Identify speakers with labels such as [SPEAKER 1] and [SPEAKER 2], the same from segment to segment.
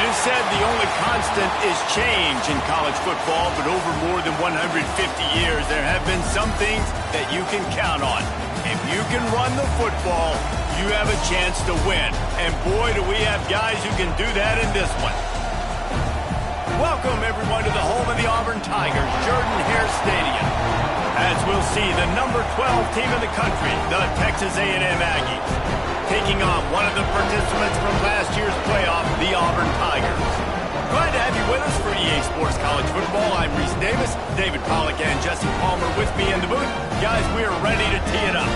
[SPEAKER 1] It is said the only constant is change in college football, but over more than 150 years, there have been some things that you can count on. If you can run the football, you have a chance to win. And boy, do we have guys who can do that in this one. Welcome, everyone, to the home of the Auburn Tigers, Jordan-Hare Stadium. As we'll see, the number 12 team in the country, the Texas A&M Aggies, taking on one of the participants from last year's playoff, the Auburn Tigers. Glad to have you with us for EA Sports College Football. I'm Reese Davis, David Pollack and Jesse Palmer with me in the booth. Guys, we are ready to tee it up.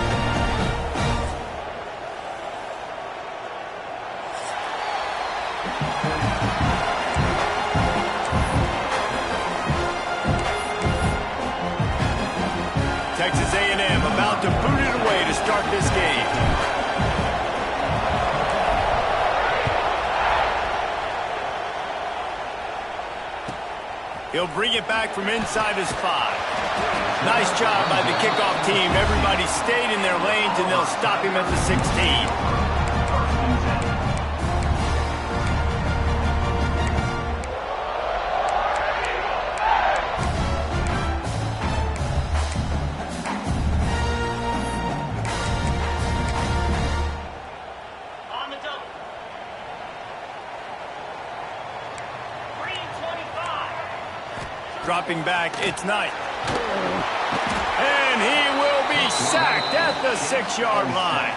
[SPEAKER 1] Texas A&M about to boot it away to start this game. He'll bring it back from inside his 5. Nice job by the kickoff team. Everybody stayed in their lanes, and they'll stop him at the 16. Dropping back, it's Knight. And he will be sacked at the 6-yard line.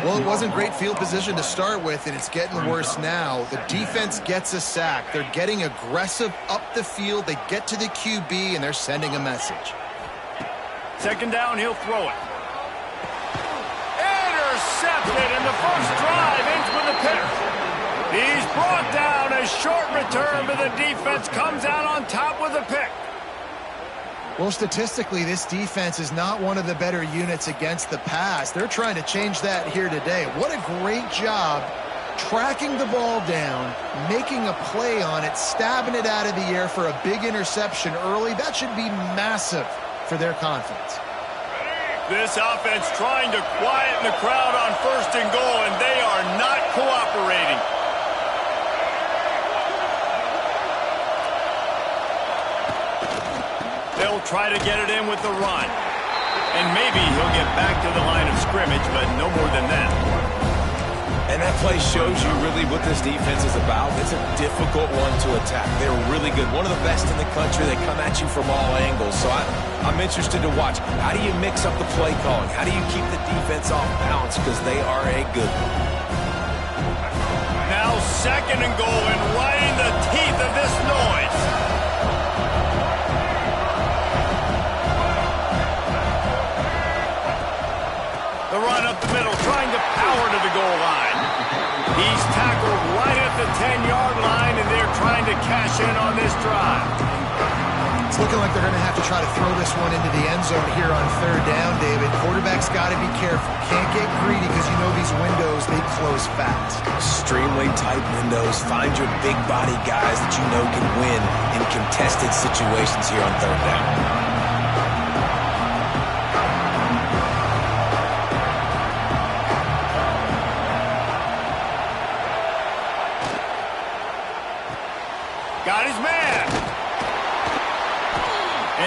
[SPEAKER 2] Well, it wasn't great field position to start with, and it's getting worse now. The defense gets a sack. They're getting aggressive up the field. They get to the QB, and they're sending a message.
[SPEAKER 1] Second down, he'll throw it. Intercepted, and the first drive ends with a pick. He's brought down, a short return, but the defense comes out on top with a pick.
[SPEAKER 2] Well, statistically, this defense is not one of the better units against the pass. They're trying to change that here today. What a great job tracking the ball down, making a play on it, stabbing it out of the air for a big interception early. That should be massive for their confidence.
[SPEAKER 1] This offense trying to quieten the crowd on 1st and goal, and they are not cooperating. They'll try to get it in with the run. And maybe he'll get back to the line of scrimmage, but no more than that.
[SPEAKER 3] And that play shows you really what this defense is about. It's a difficult one to attack. They're really good. One of the best in the country. They come at you from all angles. So I'm interested to watch. How do you mix up the play calling? How do you keep the defense off balance? Because they are a good one.
[SPEAKER 1] Now 2nd and goal, and right in the teeth of this noise. The run up the middle, trying to power to the goal line. He's tackled right at the 10-yard line, and they're trying to cash in on this drive.
[SPEAKER 2] It's looking like they're going to have to try to throw this one into the end zone here on 3rd down, David. Quarterback's got to be careful. Can't get greedy because you know these windows, they close fast.
[SPEAKER 3] Extremely tight windows. Find your big body guys that you know can win in contested situations here on 3rd down.
[SPEAKER 1] Got his man.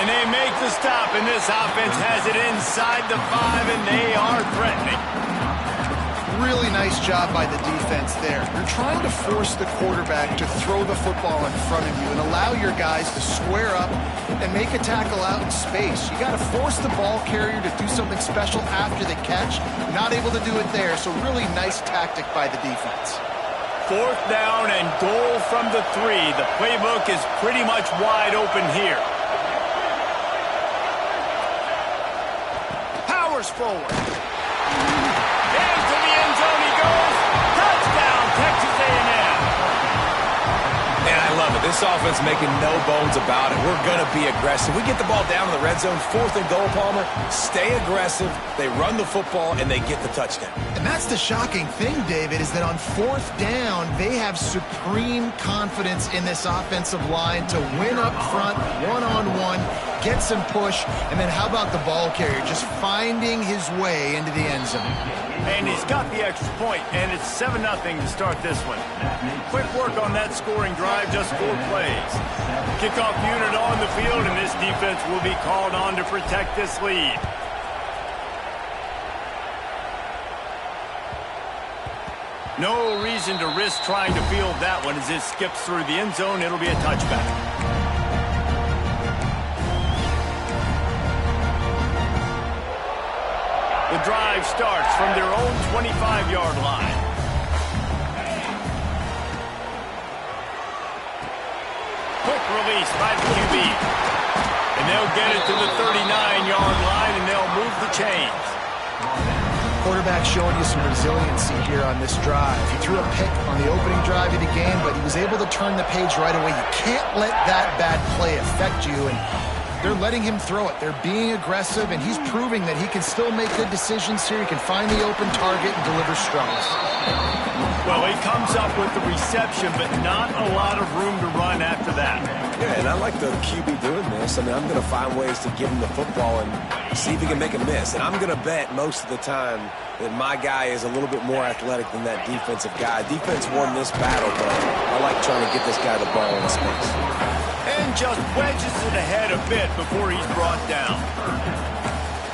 [SPEAKER 1] And they make the stop, and this offense has it inside the 5, and they are threatening.
[SPEAKER 2] Really nice job by the defense there. You're trying to force the quarterback to throw the football in front of you and allow your guys to square up and make a tackle out in space. You got to force the ball carrier to do something special after the catch. Not able to do it there, so really nice tactic by the defense.
[SPEAKER 1] 4th down and goal from the 3. The playbook is pretty much wide open here. Powers forward. Into the end zone he goes. Touchdown, Texas A&M.
[SPEAKER 3] Man, I love it. This offense making no bones about it. We're going to be aggressive. We get the ball down in the red zone, 4th and goal, Palmer. Stay aggressive. They run the football, and they get the touchdown.
[SPEAKER 2] And that's the shocking thing, David, is that on 4th down, they have supreme confidence in this offensive line to win up front, one-on-one, get some push, and then how about the ball carrier just finding his way into the end zone?
[SPEAKER 1] And he's got the extra point, and it's 7-0 to start this one. Quick work on that scoring drive, just 4 plays. Kickoff unit on the field, and this defense will be called on to protect this lead. No reason to risk trying to field that one as it skips through the end zone. It'll be a touchback. The drive starts from their own 25-yard line. Quick release by the QB. And they'll get it to the 39-yard line, and they'll move the chains.
[SPEAKER 2] Quarterback showing you some resiliency here on this drive. He threw a pick on the opening drive of the game, but he was able to turn the page right away. You can't let that bad play affect you, and they're letting him throw it. They're being aggressive, and he's proving that he can still make good decisions here. He can find the open target and deliver strikes.
[SPEAKER 1] Well, he comes up with the reception, but not a lot of room to run after that.
[SPEAKER 3] Yeah, and I like the QB doing this. I mean, I'm going to find ways to give him the football and see if he can make a miss. And I'm going to bet most of the time that my guy is a little bit more athletic than that defensive guy. Defense won this battle, but I like trying to get this guy the ball in space.
[SPEAKER 1] And just wedges it ahead a bit before he's brought down.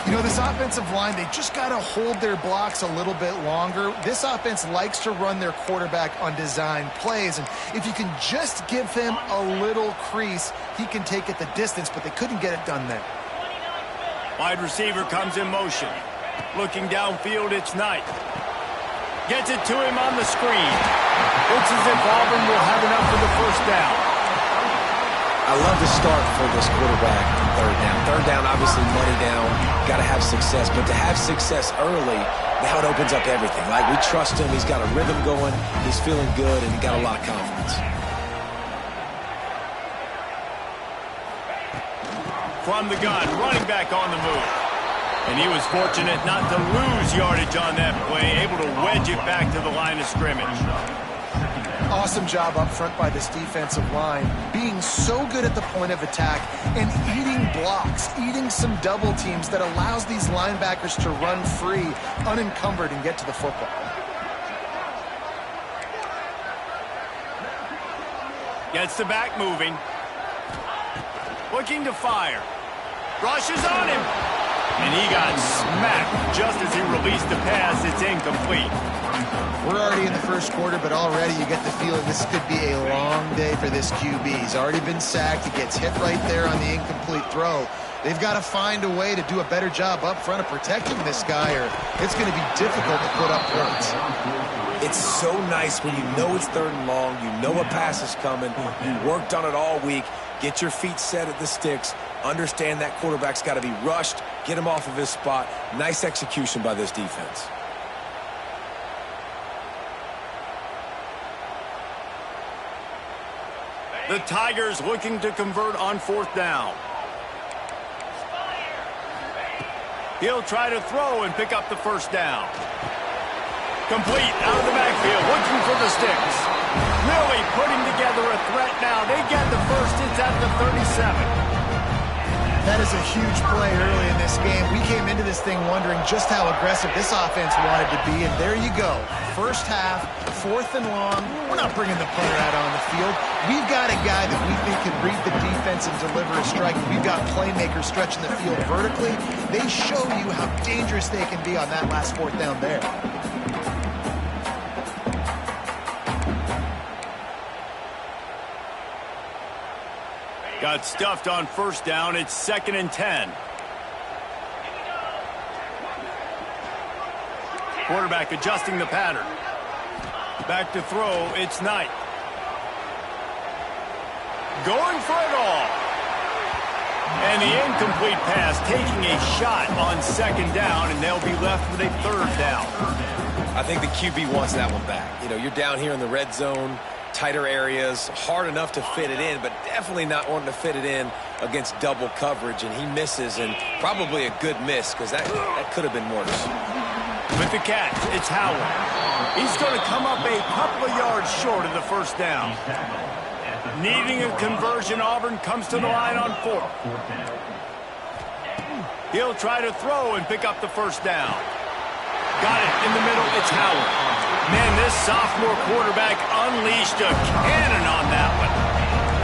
[SPEAKER 2] You know, this offensive line, they just got to hold their blocks a little bit longer. This offense likes to run their quarterback on design plays, and if you can just give him a little crease, he can take it the distance, but they couldn't get it done there.
[SPEAKER 1] Wide receiver comes in motion. Looking downfield, it's Knight. Gets it to him on the screen. Looks as if Auburn will have enough for the first down.
[SPEAKER 3] I love the start for this quarterback on third down. Third down, obviously money down. Got to have success, but to have success early, now it opens up everything. Like, we trust him. He's got a rhythm going. He's feeling good, and he got a lot of confidence.
[SPEAKER 1] From the gun, running back on the move. And he was fortunate not to lose yardage on that play, able to wedge it back to the line of scrimmage.
[SPEAKER 2] Awesome job up front by this defensive line, being so good at the point of attack and eating blocks, eating some double teams that allows these linebackers to run free, unencumbered, and get to the football.
[SPEAKER 1] Gets the back moving. Looking to fire. Rushes on him. And he got smacked just as he released the pass. It's incomplete.
[SPEAKER 2] We're already in the first quarter, but already you get the feeling this could be a long day for this QB. He's already been sacked. He gets hit right there on the incomplete throw. They've got to find a way to do a better job up front of protecting this guy, or it's going to be difficult to put up points.
[SPEAKER 3] It's so nice when you know it's third and long, you know a pass is coming, you worked on it all week, get your feet set at the sticks, understand that quarterback's got to be rushed, get him off of his spot. Nice execution by this defense.
[SPEAKER 1] The Tigers looking to convert on fourth down. He'll try to throw and pick up the first down. Complete out of the backfield, looking for the sticks. Really putting together a threat now. They get the first. It's at the 37.
[SPEAKER 2] That is a huge play early in this game. We came into this thing wondering just how aggressive this offense wanted to be, and there you go. First half, fourth and long. We're not bringing the punter out on the field. We've got a guy that we think can read the defense and deliver a strike. We've got playmakers stretching the field vertically. They show you how dangerous they can be on that last fourth down there.
[SPEAKER 1] Got stuffed on first down. It's 2nd and 10. Quarterback adjusting the pattern. Back to throw. It's Knight. Going for it all. And the incomplete pass taking a shot on 2nd down, and they'll be left with a 3rd down.
[SPEAKER 3] I think the QB wants that one back. You know, you're down here in the red zone, tighter areas, hard enough to fit it in, but definitely not wanting to fit it in against double coverage, and he misses, and probably a good miss because that could have been worse.
[SPEAKER 1] With the catch, it's Howard. He's going to come up a couple of yards short of the first down. Needing a conversion, Auburn comes to the line on 4th. He'll try to throw and pick up the first down. Got it in the middle. It's Howard. Man, this sophomore quarterback unleashed a cannon on that one.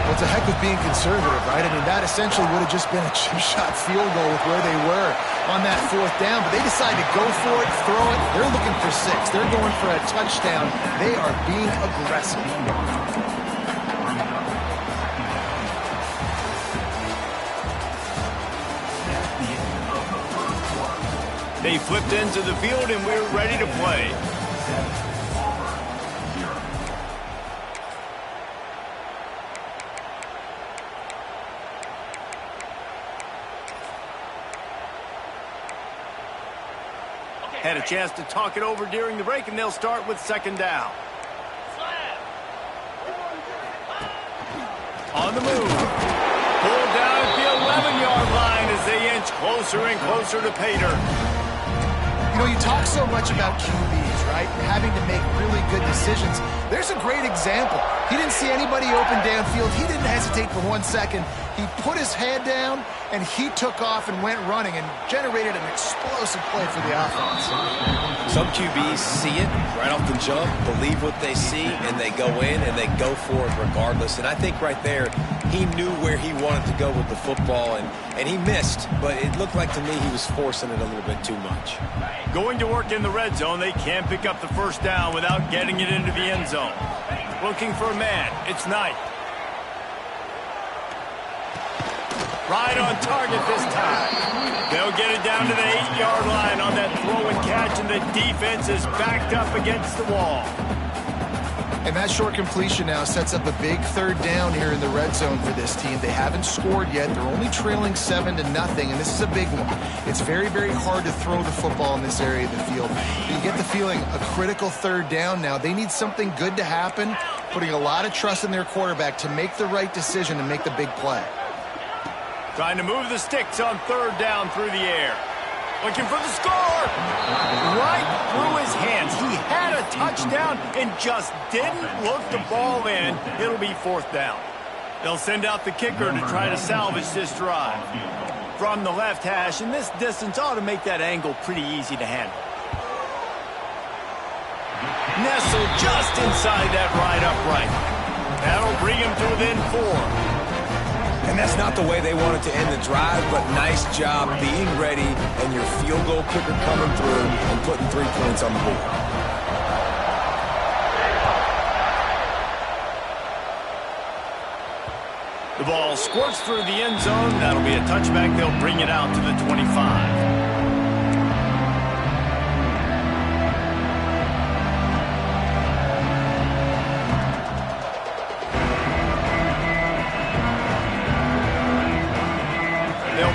[SPEAKER 2] Well, it's a heck of being conservative, right? I mean, that essentially would have just been a chip-shot field goal with where they were on that 4th down. But they decided to go for it, throw it. They're looking for 6. They're going for a touchdown. They are being aggressive.
[SPEAKER 1] They flipped into the field, and we're ready to play. Had a chance to talk it over during the break, and they'll start with 2nd down. On the move. Pulled down at the 11-yard line as they inch closer and closer to Pater.
[SPEAKER 2] You know, you talk so much about QBs, right? Having to make really good decisions. There's a great example. He didn't see anybody open downfield. He didn't hesitate for 1 second. He put his head down, and he took off and went running and generated an explosive play for the offense.
[SPEAKER 3] Some QBs see it right off the jump, believe what they see, and they go in and they go for it regardless. And I think right there, he knew where he wanted to go with the football, and he missed. But it looked like to me he was forcing it a little bit too much.
[SPEAKER 1] Going to work in the red zone, they can't pick up the 1st down without getting it into the end zone. Looking for a man. It's Knight. Right on target this time. They'll get it down to the 8-yard line on that throw and catch, and the defense is backed up against the wall.
[SPEAKER 2] And that short completion now sets up a big 3rd down here in the red zone for this team. They haven't scored yet. They're only trailing 7-0, and this is a big one. It's very, very hard to throw the football in this area of the field. But you get the feeling a critical 3rd down now. They need something good to happen, putting a lot of trust in their quarterback to make the right decision and make the big play.
[SPEAKER 1] Trying to move the sticks on 3rd down through the air. Looking for the score. Right through his hands. He had a touchdown and just didn't look the ball in. It'll be 4th down. They'll send out the kicker to try to salvage this drive. From the left hash, and this distance ought to make that angle pretty easy to handle. Nestled just inside that right upright. That'll bring him to within 4.
[SPEAKER 3] And that's not the way they wanted to end the drive, but nice job being ready and your field goal kicker coming through and putting 3 points on the board.
[SPEAKER 1] The ball squirts through the end zone. That'll be a touchback. They'll bring it out to the 25.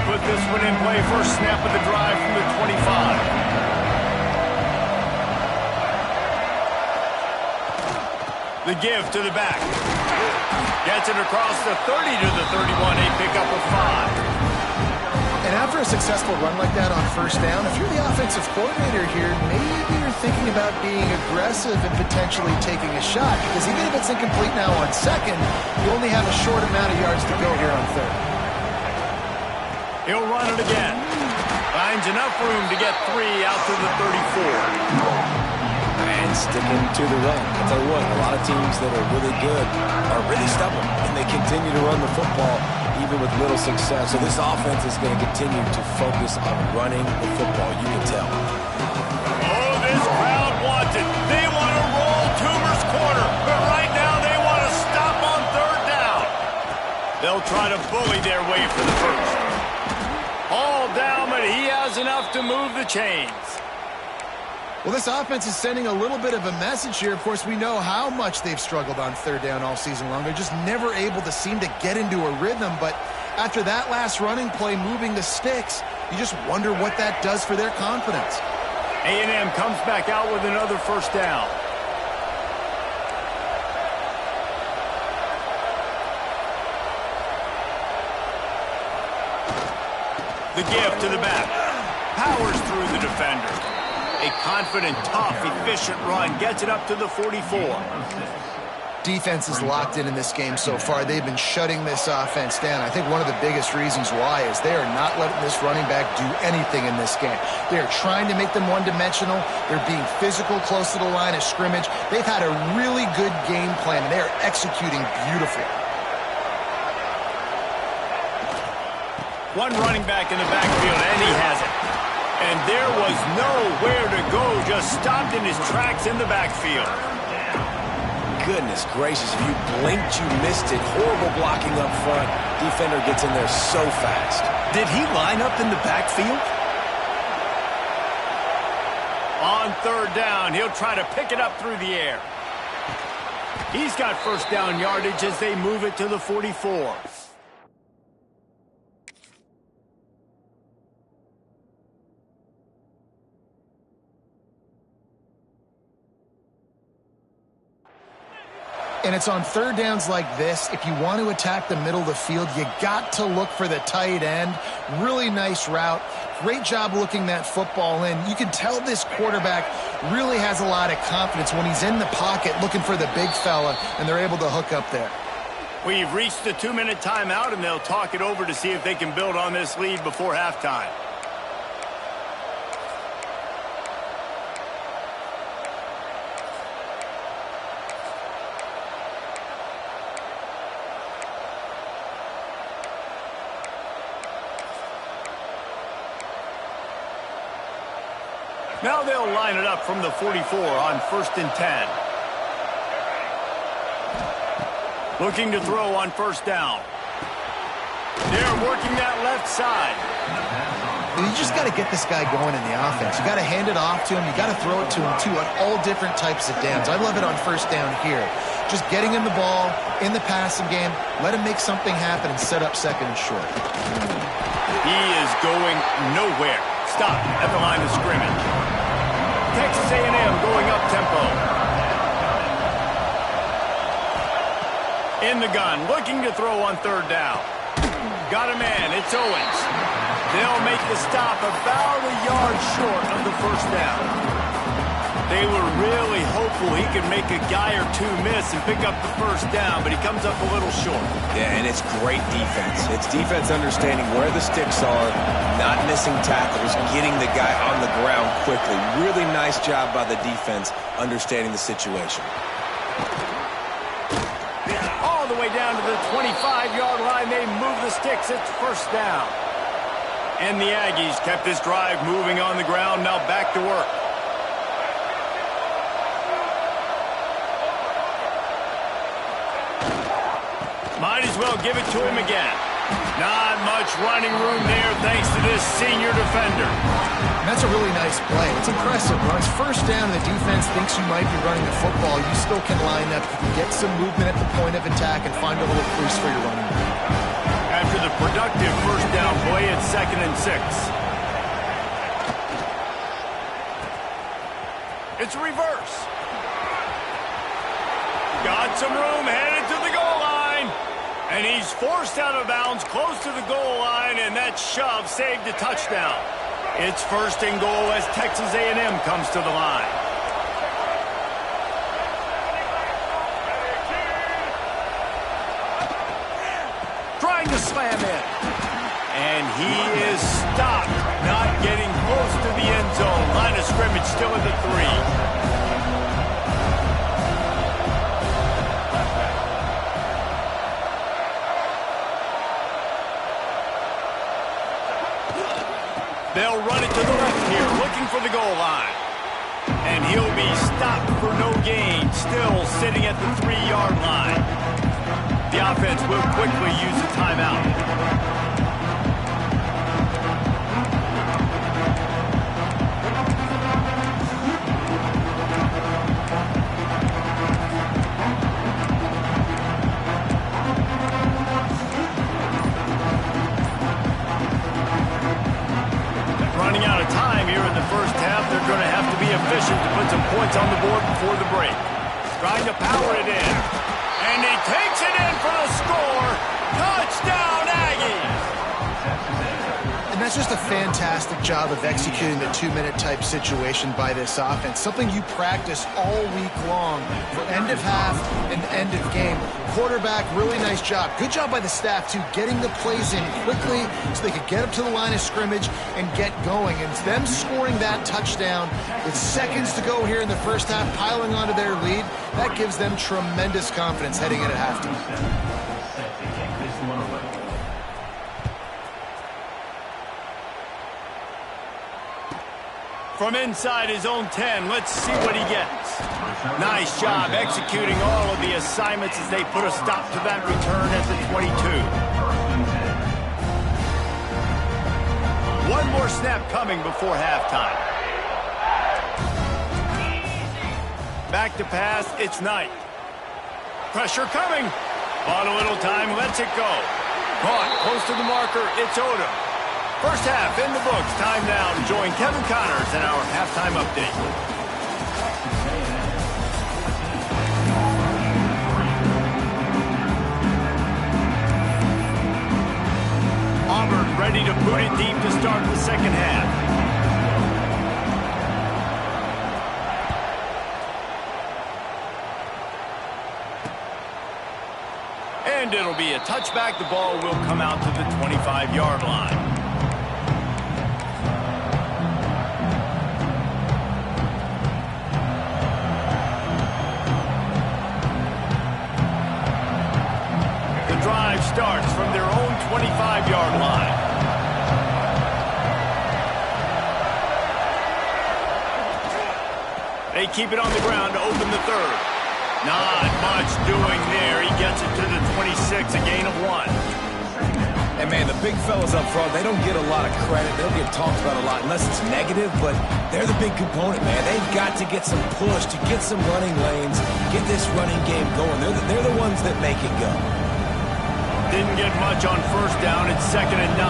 [SPEAKER 1] Put this one in play. First snap of the drive from the 25. The give to the back. Gets it across the 30 to the 31. A pickup of 5.
[SPEAKER 2] And after a successful run like that on 1st down, if you're the offensive coordinator here, maybe you're thinking about being aggressive and potentially taking a shot. Because even if it's incomplete now on 2nd, you only have a short amount of yards to go here on 3rd.
[SPEAKER 1] He'll run it again. Finds enough room to get 3 out to the 34.
[SPEAKER 3] And sticking to the run. I'll tell you what, a lot of teams that are really good are really stubborn, and they continue to run the football even with little success. So this offense is going to continue to focus on running the football. You can tell.
[SPEAKER 1] Oh, this crowd wants it. They want to roll Toomer's corner, but right now they want to stop on 3rd down. They'll try to bully their way for the 1st. All down, but he has enough to move the chains.
[SPEAKER 2] Well, this offense is sending a little bit of a message here. Of course, we know how much they've struggled on 3rd down all season long. They're just never able to seem to get into a rhythm. But after that last running play, moving the sticks, you just wonder what that does for their confidence.
[SPEAKER 1] A&M comes back out with another 1st down. The give to the back. Powers through the defender. A confident, tough, efficient run gets it up to the 44.
[SPEAKER 2] defense is locked in this game so far. They've been shutting this offense down. I think one of the biggest reasons why is they are not letting this running back do anything in this game. They are trying to make them one-dimensional. They're being physical close to the line of scrimmage. They've had a really good game plan, and they are executing beautifully.
[SPEAKER 1] One running back in the backfield, and he has it. And there was nowhere to go, just stopped in his tracks in the backfield.
[SPEAKER 3] Goodness gracious, if you blinked, you missed it. Horrible blocking up front. Defender gets in there so fast.
[SPEAKER 1] Did he line up in the backfield? On third down, he'll try to pick it up through the air. He's got first down yardage as they move it to the 44.
[SPEAKER 2] And it's on third downs like this. If you want to attack the middle of the field, you got to look for the tight end. Really nice route. Great job looking that football in. You can tell this quarterback really has a lot of confidence when he's in the pocket looking for the big fella, and they're able to hook up there.
[SPEAKER 1] We've reached the 2-minute timeout, and they'll talk it over to see if they can build on this lead before halftime. Now they'll line it up from the 44 on 1st and 10. Looking to throw on first down. They're working that left side.
[SPEAKER 2] You just got to get this guy going in the offense. You got to hand it off to him. You got to throw it to him, too, on all different types of downs. I love it on first down here. Just getting him the ball in the passing game. Let him make something happen and set up second and short.
[SPEAKER 1] He is going nowhere. Stop at the line of scrimmage. Texas A&M going up tempo. In the gun, looking to throw on third down. Got a man, it's Owens. They'll make the stop about a yard short of the first down. They were really hopeful he could make a guy or two miss and pick up the first down, but he comes up a little short.
[SPEAKER 3] Yeah, and it's great defense. It's defense understanding where the sticks are, not missing tackles, getting the guy on the ground quickly. Really nice job by the defense understanding the situation.
[SPEAKER 1] All the way down to the 25-yard line, they move the sticks. It's first down. And the Aggies kept this drive moving on the ground, now back to work. Might as well give it to him again. Not much running room there thanks to this senior defender.
[SPEAKER 2] And that's a really nice play. It's impressive. When it's first down and the defense thinks you might be running the football, you still can line up. You can get some movement at the point of attack and find a little crease for your running back.
[SPEAKER 1] After the productive first down play, it's 2nd and 6. It's a reverse. Got some room, headed to the goal line. And he's forced out of bounds close to the goal line, and that shove saved a touchdown. It's 1st and goal as Texas A&M comes to the line. Trying to slam in. And he is stopped, not getting close to the end zone. Line of scrimmage still at the 3. They'll run it to the left here, looking for the goal line. And he'll be stopped for no gain, still sitting at the 3-yard line. The offense will quickly use a timeout. Running out of time here in the first half. They're going to have to be efficient to put some points on the board before the break. Trying to power it in. And he takes it in for the score. Touchdown, Aggies!
[SPEAKER 2] And that's just a fantastic job of executing the two-minute type situation by this offense, something you practice all week long for end of half and end of game. Quarterback, really nice job. Good job by the staff, too, getting the plays in quickly so they could get up to the line of scrimmage and get going. And them scoring that touchdown with seconds to go here in the first half, piling onto their lead, that gives them tremendous confidence heading into halftime.
[SPEAKER 1] From inside his own 10, let's see what he gets. Nice job executing all of the assignments as they put a stop to that return at the 22. One more snap coming before halftime. Back to pass, it's Knight. Pressure coming. On a little time, lets it go. Caught, close to the marker, it's Odom. First half in the books. Time now to join Kevin Connors in our halftime update. Auburn ready to put it deep to start the second half. And it'll be a touchback. The ball will come out to the 25-yard line. Drive starts from their own 25-yard line. They keep it on the ground to open the third. Not much doing there. He gets it to the 26, a gain of 1.
[SPEAKER 3] And, man, the big fellas up front, they don't get a lot of credit. They'll get talked about a lot unless it's negative, but they're the big component, man. They've got to get some push to get some running lanes, get this running game going. They're the ones that make it go.
[SPEAKER 1] Didn't get much on first down. It's 2nd and 9.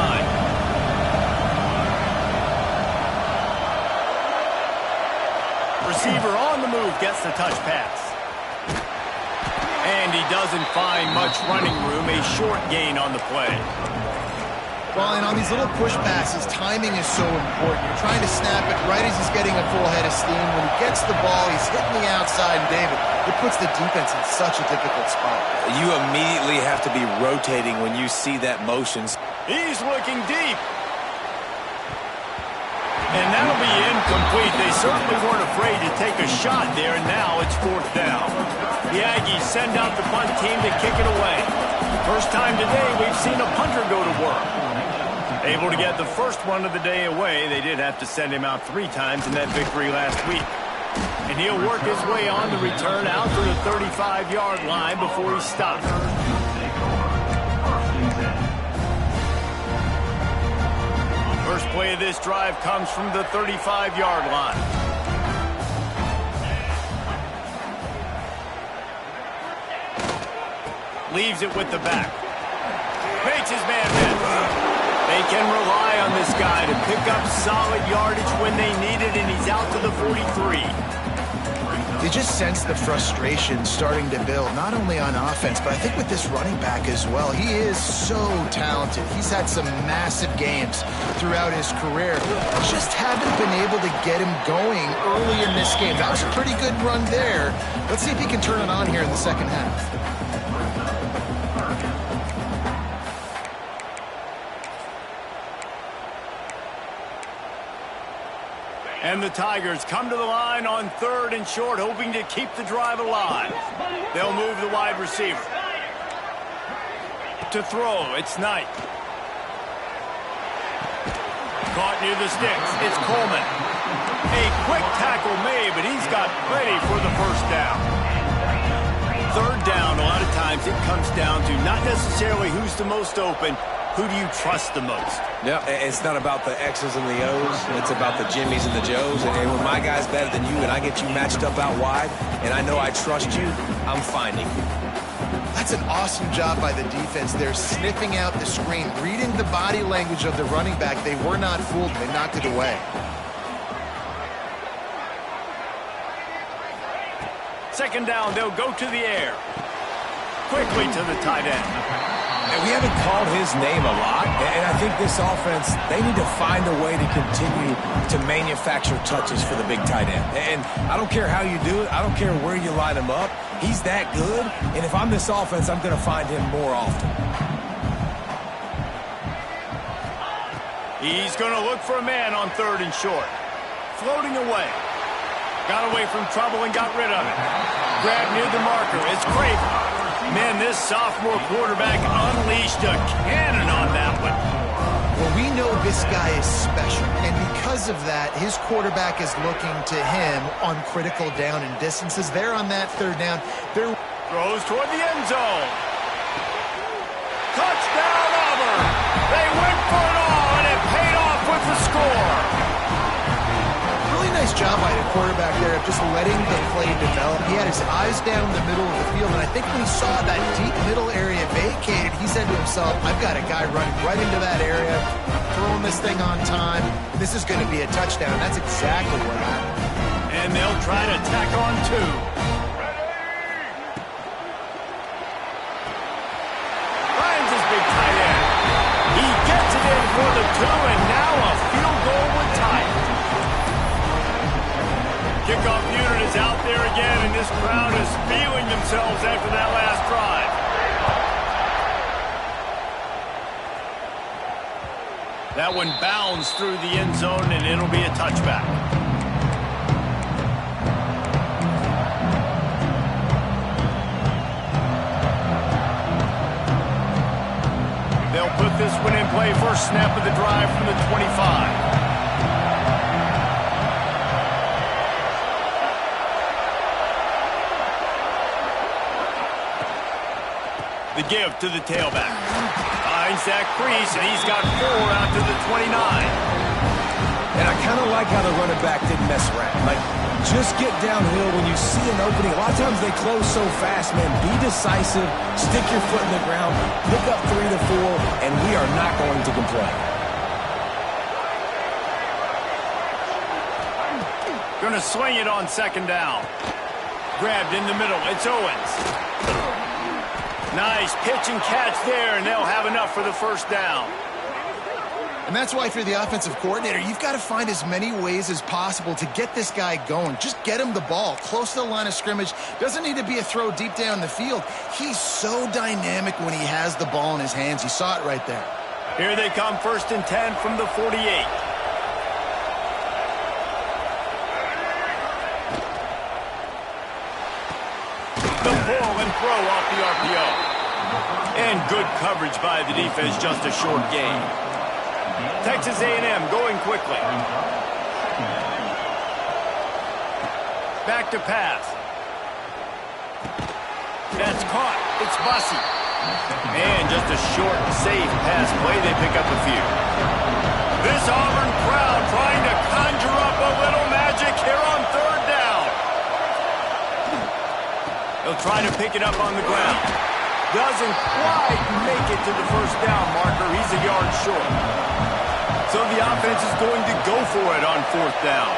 [SPEAKER 1] Receiver on the move gets the touch pass. And he doesn't find much running room. A short gain on the play.
[SPEAKER 2] Well, and on these little push passes, timing is so important. You're trying to snap it right as he's getting a full head of steam. When he gets the ball, he's hitting the outside, and David, it puts the defense in such a difficult spot.
[SPEAKER 3] You immediately have to be rotating when you see that motion.
[SPEAKER 1] He's looking deep. And that'll be incomplete. They certainly weren't afraid to take a shot there, and now it's 4th down. The Aggies send out the punt team to kick it away. First time today we've seen a punter go to work. Able to get the first one of the day away. They did have to send him out 3 times in that victory last week. And he'll work his way on the return out to the 35-yard line before he stops. First play of this drive comes from the 35-yard line. Leaves it with the back. Makes his man miss. They can rely on this guy to pick up solid yardage when they need it, and he's out to the 43.
[SPEAKER 2] You just sense the frustration starting to build, not only on offense, but I think with this running back as well. He is so talented. He's had some massive games throughout his career. Just haven't been able to get him going early in this game. That was a pretty good run there. Let's see if he can turn it on here in the second half.
[SPEAKER 1] And the Tigers come to the line on 3rd and short, hoping to keep the drive alive. They'll move the wide receiver. To throw, it's Knight. Caught near the sticks, it's Coleman. A quick tackle made, but he's got plenty for the first down. 3rd down, a lot of times it comes down to not necessarily who's the most open, who do you trust the most?
[SPEAKER 3] Yeah, it's not about the X's and the O's. It's about the Jimmies and the Joes. And when my guy's better than you and I get you matched up out wide and I know I trust you, I'm finding you.
[SPEAKER 2] That's an awesome job by the defense. They're sniffing out the screen, reading the body language of the running back. They were not fooled. They knocked it away.
[SPEAKER 1] Second down, they'll go to the air. Quickly to the tight end.
[SPEAKER 3] And we haven't called his name a lot, and I think this offense, they need to find a way to continue to manufacture touches for the big tight end. And I don't care how you do it. I don't care where you line him up. He's that good, and if I'm this offense, I'm going to find him more often.
[SPEAKER 1] He's going to look for a man on 3rd and short. Floating away. Got away from trouble and got rid of it. Grab near the marker. It's Craven. Man, this sophomore quarterback unleashed a cannon on that one.
[SPEAKER 2] Well, we know this guy is special, and because of that, his quarterback is looking to him on critical down and distances. They're on that 3rd down.
[SPEAKER 1] Throws toward the end zone. Touchdown, Auburn! They went for it all, and it paid off with the score.
[SPEAKER 2] Really nice job by the quarterback there of just letting the play develop. He had his eyes down the middle of the field, and I think when he saw that deep middle area vacated, he said to himself, I've got a guy running right into that area, throwing this thing on time. This is going to be a touchdown. That's exactly what happened.
[SPEAKER 1] And they'll try to tack on 2. Finds his big tight end. He gets it in for the 2, and now a field goal would tie it. Kickoff unit is out there again, and this crowd is feeling themselves after that last drive. That one bounds through the end zone, and it'll be a touchback. They'll put this one in play. First snap of the drive from the 25. The give to the tailback. Finds that crease, and he's got 4 out to the 29.
[SPEAKER 3] And I kind of like how the running back didn't mess around. Like, just get downhill when you see an opening. A lot of times they close so fast, man. Be decisive, stick your foot in the ground, pick up 3 to 4, and we are not going to complain.
[SPEAKER 1] Gonna swing it on 2nd down. Grabbed in the middle. It's Owens. Nice pitch and catch there, and they'll have enough for the 1st down.
[SPEAKER 2] And that's why if you're the offensive coordinator, you've got to find as many ways as possible to get this guy going. Just get him the ball close to the line of scrimmage. Doesn't need to be a throw deep down the field. He's so dynamic when he has the ball in his hands. You saw it right there.
[SPEAKER 1] Here they come, 1st and 10 from the 48. The pull and throw off the RPO. And good coverage by the defense, just a short gain. Texas A&M going quickly. Back to pass. That's caught. It's Bussey. And just a short, safe pass play. They pick up a few. This Auburn crowd trying to conjure up a little magic here on 3rd down. He'll try to pick it up on the ground. Doesn't quite make it to the 1st down marker. He's a yard short. So the offense is going to go for it on 4th down.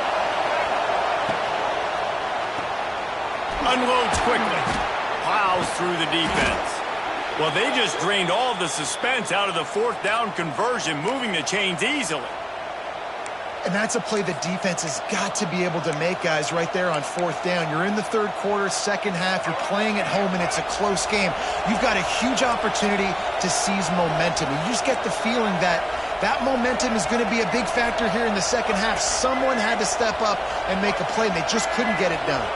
[SPEAKER 1] Unloads quickly. Plows through the defense. Well, they just drained all the suspense out of the 4th down conversion, moving the chains easily.
[SPEAKER 2] And that's a play the defense has got to be able to make, guys, right there on 4th down. You're in the 3rd quarter, 2nd half. You're playing at home, and it's a close game. You've got a huge opportunity to seize momentum. And you just get the feeling that that momentum is going to be a big factor here in the 2nd half. Someone had to step up and make a play, and they just couldn't get it done.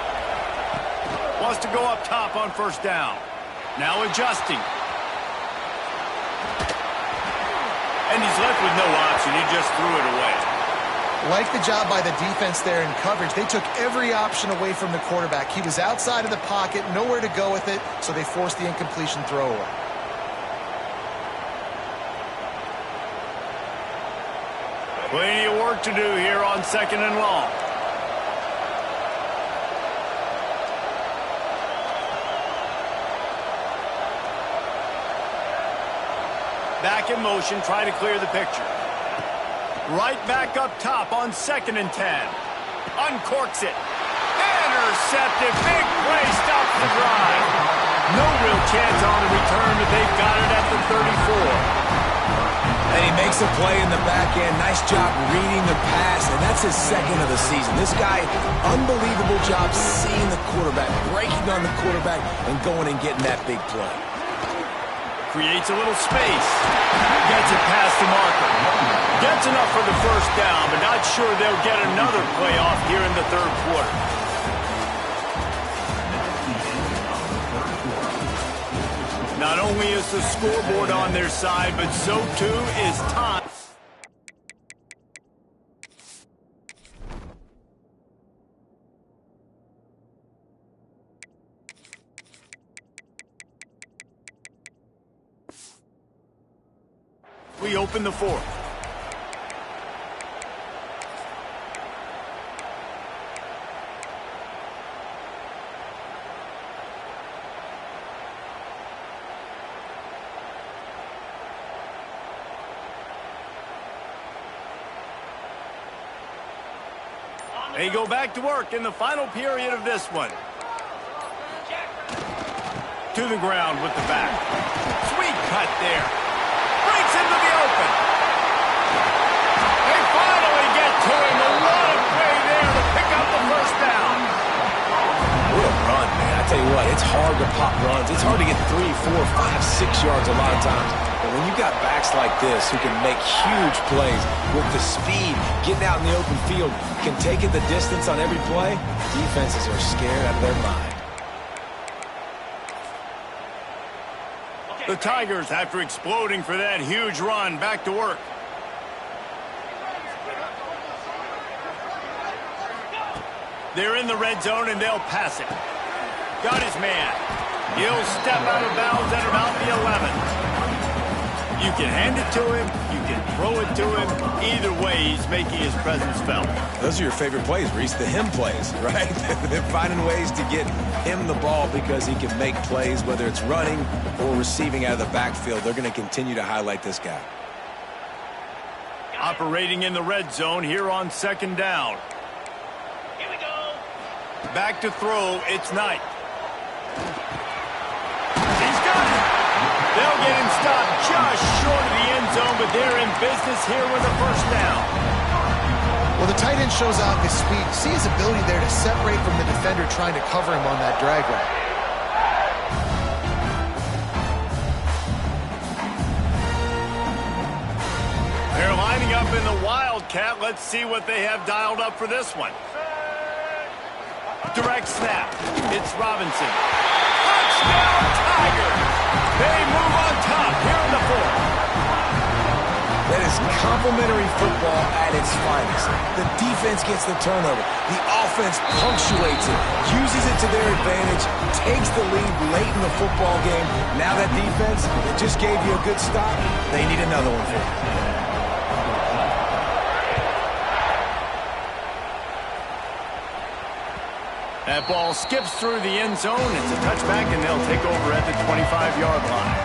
[SPEAKER 1] Wants to go up top on 1st down. Now adjusting. And he's left with no option. He just threw it away.
[SPEAKER 2] Like the job by the defense there in coverage. They took every option away from the quarterback. He was outside of the pocket, nowhere to go with it, so they forced the incompletion throw away.
[SPEAKER 1] Plenty of work to do here on 2nd and long. Back in motion, try to clear the picture. Right back up top on 2nd and 10. Uncorks it. Intercepted. Big play stops the drive. No real chance on the return, but they've got it at the 34.
[SPEAKER 3] And he makes a play in the back end. Nice job reading the pass, and that's his second of the season. This guy, unbelievable job seeing the quarterback, breaking on the quarterback, and going and getting that big play.
[SPEAKER 1] Creates a little space. Gets it past the marker. Gets enough for the first down, but not sure they'll get another play off here in the third quarter. Not only is the scoreboard on their side, but so too is time. We open the fourth. They go back to work in the final period of this one. To the ground with the back. Sweet cut there. Breaks into the open. They finally get to him. A lot of play there to pick up the first down.
[SPEAKER 3] What a run, man. I tell you what, it's hard to pop runs. It's hard to get 3, 4, 5, 6 yards a lot of times. But when you got backs like this who can make huge plays with the speed, getting out in the open field, can take it the distance on every play, defenses are scared out of their mind.
[SPEAKER 1] The Tigers, after exploding for that huge run, back to work. They're in the red zone, and they'll pass it. Got his man. He'll step out of bounds at about the 11. You can hand it to him. You can throw it to him. Either way, he's making his presence felt.
[SPEAKER 3] Those are your favorite plays, Reese, the him plays, right? They're finding ways to get him the ball because he can make plays, whether it's running or receiving out of the backfield. They're going to continue to highlight this guy.
[SPEAKER 1] Operating in the red zone here on second down. Here we go. Back to throw. It's Knight. He's got it. They'll get him stopped just short of the end zone, but they're in business here with a first down.
[SPEAKER 2] Well, the tight end shows off his speed. You see his ability there to separate from the defender trying to cover him on that drag route.
[SPEAKER 1] They're lining up in the Wildcat. Let's see what they have dialed up for this one. Direct snap. It's Robinson. Touchdown, Tigers! They move on top here in the fourth.
[SPEAKER 3] That is complimentary football at its finest. The defense gets the turnover. The offense punctuates it, uses it to their advantage, takes the lead late in the football game. Now that defense, it just gave you a good stop. They need another one for you.
[SPEAKER 1] That ball skips through the end zone. It's a touchback, and they'll take over at the 25-yard line.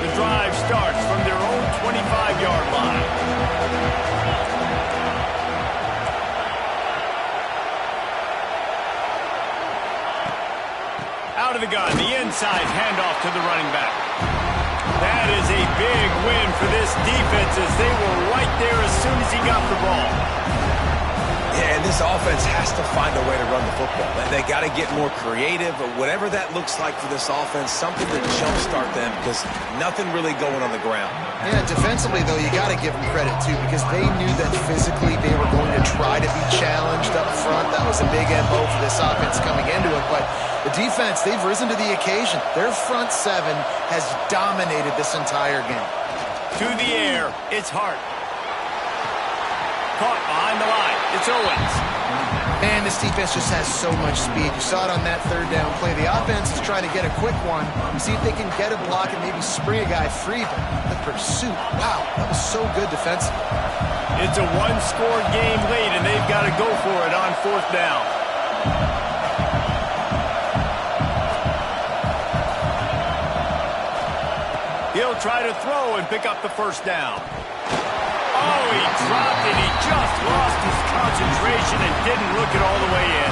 [SPEAKER 1] The drive starts from their own 25-yard line. Out of the gun, the inside handoff to the running back. That is a big win for this defense as they were right there as soon as he got the ball.
[SPEAKER 3] Yeah, and this offense has to find a way to run the football. They got to get more creative, or whatever that looks like for this offense, something to jumpstart them because nothing really going on the ground.
[SPEAKER 2] Yeah, defensively, though, you got to give them credit, too, because they knew that physically they were going to try to be challenged up front. That was a big MO for this offense coming into it, but the defense, they've risen to the occasion. Their front seven has dominated this entire game.
[SPEAKER 1] To the air, it's Hart. Caught behind the line. It's Owens.
[SPEAKER 2] Man, this defense just has so much speed. You saw it on that third down play. The offense is trying to get a quick one, see if they can get a block and maybe spring a guy free, but the pursuit, wow, that was so good defensively.
[SPEAKER 1] It's a one-score game late, and they've got to go for it on fourth down. He'll try to throw and pick up the first down. Oh, he dropped it. He just lost his concentration and didn't look it all the way in.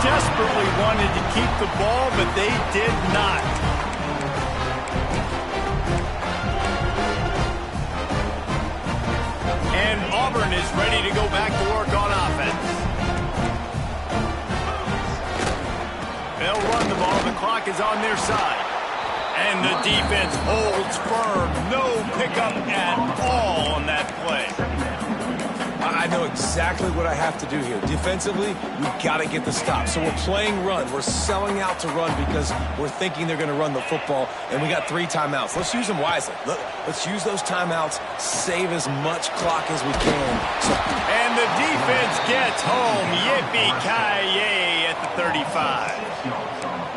[SPEAKER 1] Desperately wanted to keep the ball, but they did not. And Auburn is ready to go back to work on offense. They'll run the ball. The clock is on their side. And the defense holds firm. No pickup at all on that play.
[SPEAKER 3] I know exactly what I have to do here. Defensively, we've got to get the stop. So we're playing run. We're selling out to run because we're thinking they're going to run the football, and we got 3 timeouts. Let's use them wisely. Let's use those timeouts, save as much clock as we can.
[SPEAKER 1] And the defense gets home. Yippee-ki-yay at the 35.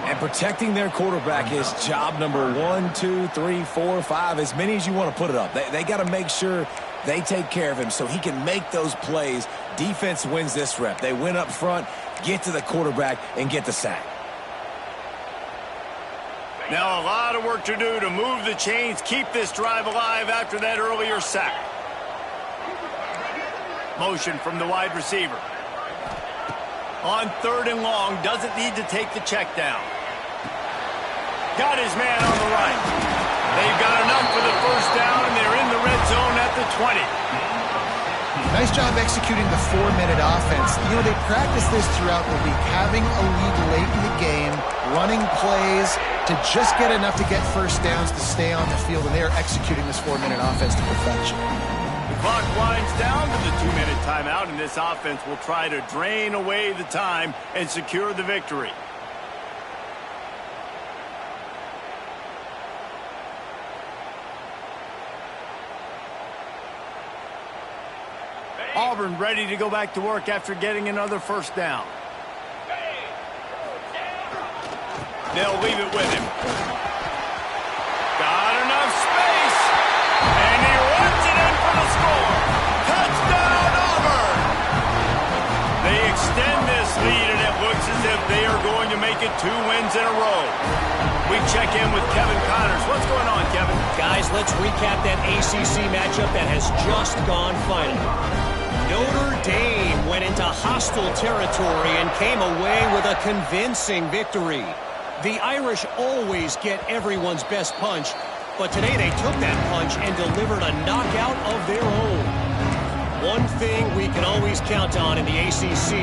[SPEAKER 3] And protecting their quarterback is job number 1, 2, 3, 4, 5, as many as you want to put it up. They got to make sure they take care of him so he can make those plays. Defense wins this rep. They win up front, get to the quarterback, and get the sack.
[SPEAKER 1] Now a lot of work to do to move the chains, keep this drive alive after that earlier sack. Motion from the wide receiver. On 3rd and long, doesn't need to take the check down. Got his man on the right. They've got enough for the first down, and they're in the red zone at the 20.
[SPEAKER 2] Nice job executing the 4-minute offense. You know, they practice this throughout the week, having a lead late in the game, running plays to just get enough to get first downs to stay on the field, and they are executing this 4-minute offense to perfection.
[SPEAKER 1] The clock winds down to the 2-minute timeout, and this offense will try to drain away the time and secure the victory. Auburn ready to go back to work after getting another first down. They'll leave it with him. Got enough space. And he runs it in for the score. Touchdown, Auburn. They extend this lead, and it looks as if they are going to make it 2 wins in a row. We check in with Kevin Connors. What's going on, Kevin?
[SPEAKER 4] Guys, let's recap that ACC matchup that has just gone final. Notre Dame went into hostile territory and came away with a convincing victory. The Irish always get everyone's best punch, but today they took that punch and delivered a knockout of their own. One thing we can always count on in the ACC